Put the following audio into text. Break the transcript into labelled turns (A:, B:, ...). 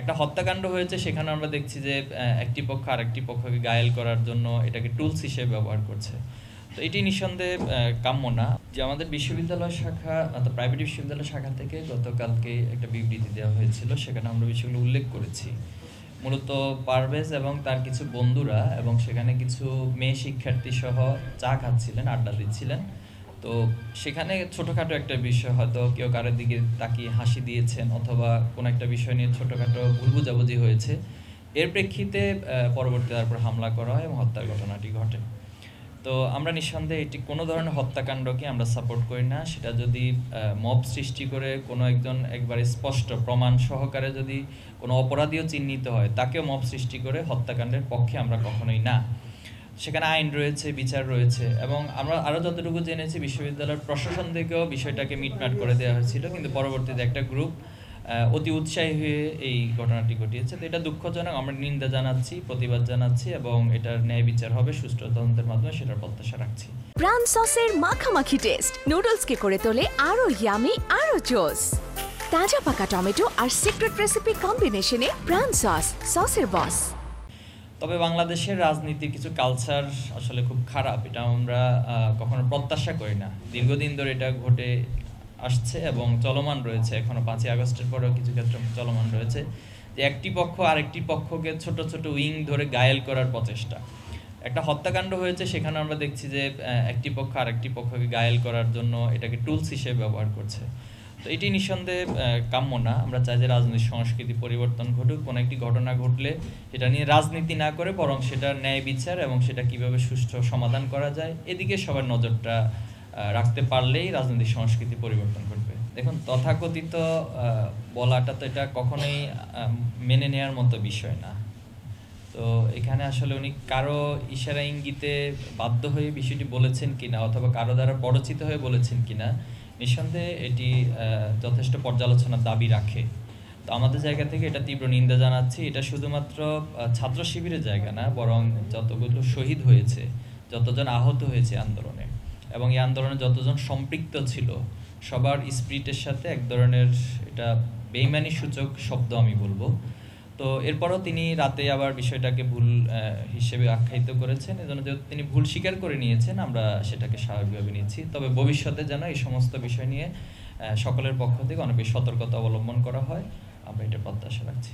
A: একটা হত্যাকাণ্ড হয়েছে, সেখানে আমরা দেখছি যে একটি পক্ষ আরেকটি পক্ষকে ঘায়েল করার জন্য এটাকে টুলস হিসেবে ব্যবহার করছে। তো এটি নিঃসন্দেহে কাম্য না। যে আমাদের বিশ্ববিদ্যালয় শাখা অর্থাৎ প্রাইভেট বিশ্ববিদ্যালয় শাখা থেকে গতকালকে একটা বিবৃতি দেওয়া হয়েছিল, সেখানে আমরা বিষয়গুলো উল্লেখ করেছি। মূলত পারভেজ এবং তার কিছু বন্ধুরা এবং সেখানে কিছু মেয়ে শিক্ষার্থী সহ চা খাচ্ছিলেন, আড্ডা দিচ্ছিলেন। তো সেখানে ছোটোখাটো একটা বিষয়, হয়তো কেউ কারোর দিকে তাকিয়ে হাসি দিয়েছেন অথবা কোনো একটা বিষয় নিয়ে ছোটোখাটো ভুল বোঝাবুঝি হয়েছে। এর প্রেক্ষিতে পরবর্তী তারপর হামলা করা হয় এবং হত্যার ঘটনাটি ঘটে। তো আমরা নিঃসন্দেহে এটি কোনো ধরনের হত্যাকাণ্ডকে আমরা সাপোর্ট করি না। সেটা যদি মব সৃষ্টি করে কোনো একজন একবারে স্পষ্ট প্রমাণ সহকারে যদি কোনো অপরাধীও চিহ্নিত হয়, তাকেও মব সৃষ্টি করে হত্যাকাণ্ডের পক্ষে আমরা কখনোই না। সেখানে আইন রয়েছে, বিচার রয়েছে, এবং আমরা আরও যতটুকু জেনেছি বিশ্ববিদ্যালয়ের প্রশাসন থেকেও বিষয়টাকে মিটমাট করে দেওয়া হয়েছিল, কিন্তু পরবর্তীতে একটা গ্রুপ অতি উৎসাহী হয়ে এই ঘটনাটি ঘটিয়েছে। তো এটা দুঃখজনক, আমরা নিন্দা জানাচ্ছি, প্রতিবাদ জানাচ্ছি, এবং এটার ন্যায় বিচার হবে সুষ্ঠু তদন্তের মাধ্যমে, সেটার প্রত্যাশা রাখছি।
B: প্রাণ সসের মাখামাখি টেস্ট নুডলসকে করে তোলে আরো ইয়ামি, আরো জোস। তাজা পাকা টমেটো আর সিক্রেট রেসিপি কম্বিনেশনে প্রাণ সসের বস।
A: তবে বাংলাদেশের রাজনীতির কিছু কালচার আসলে খুব খারাপ, এটা আমরা কখনো প্রত্যাশা করি না। দীর্ঘদিন ধরে এটা ঘটে আসছে এবং চলমান রয়েছে, এখনো 5ই আগস্টের পরেও কিছু ক্ষেত্রে চলমান রয়েছে, যে একটি পক্ষ আরেকটি পক্ষকে ছোট ছোট উইং ধরে ঘায়েল করার প্রচেষ্টা। একটা হত্যাকাণ্ড হয়েছে, সেখানে আমরা দেখছি যে একটি পক্ষ আরেকটি পক্ষকে ঘায়েল করার জন্য এটাকে টুলস হিসেবে ব্যবহার করছে। তো এটি নিঃসন্দেহে কাম্য না। আমরা চাই যে রাজনৈতিক সংস্কৃতি পরিবর্তন ঘটুক। কোনো একটি ঘটনা ঘটলে এটা নিয়ে রাজনীতি না করে বরং সেটার ন্যায় বিচার এবং সেটা কিভাবে সুষ্ঠু সমাধান করা যায়, এদিকে সবার নজরটা রাখতে পারলেই রাজনৈতিক সংস্কৃতি পরিবর্তন ঘটবে। দেখুন, তথাকথিত বলাটা তো এটা কখনোই মেনে নেওয়ার মতো বিষয় না। তো এখানে আসলে উনি কারো ইশারা ইঙ্গিতে বাধ্য হয়ে বিষয়টি বলেছেন কিনা অথবা কারো দ্বারা পরিচিত হয়ে বলেছেন কিনা, নিঃসন্দেহে এটি যথেষ্ট পর্যালোচনার দাবি রাখে। তো আমাদের জায়গা থেকে এটা তীব্র নিন্দা জানাচ্ছি। এটা শুধুমাত্র ছাত্র শিবিরের জায়গা না, বরং যতগুলো শহীদ হয়েছে, যতজন আহত হয়েছে আন্দোলনে, এবং এই আন্দোলনে যতজন সম্পৃক্ত ছিল, সবার স্পিরিটের সাথে এক ধরনের এটা বেইমানি সূচক শব্দ আমি বলবো। তো এরপরও তিনি রাতে আবার বিষয়টাকে ভুল হিসেবে আখ্যায়িত করেছেন। এজন্য যেহেতু তিনি ভুল স্বীকার করে নিয়েছেন, আমরা সেটাকে স্বাভাবিকভাবে নিচ্ছি। তবে ভবিষ্যতে যেন এই সমস্ত বিষয় নিয়ে সকলের পক্ষ থেকে অনেক বেশি সতর্কতা অবলম্বন করা হয়, আমরা এটা প্রত্যাশা রাখছি।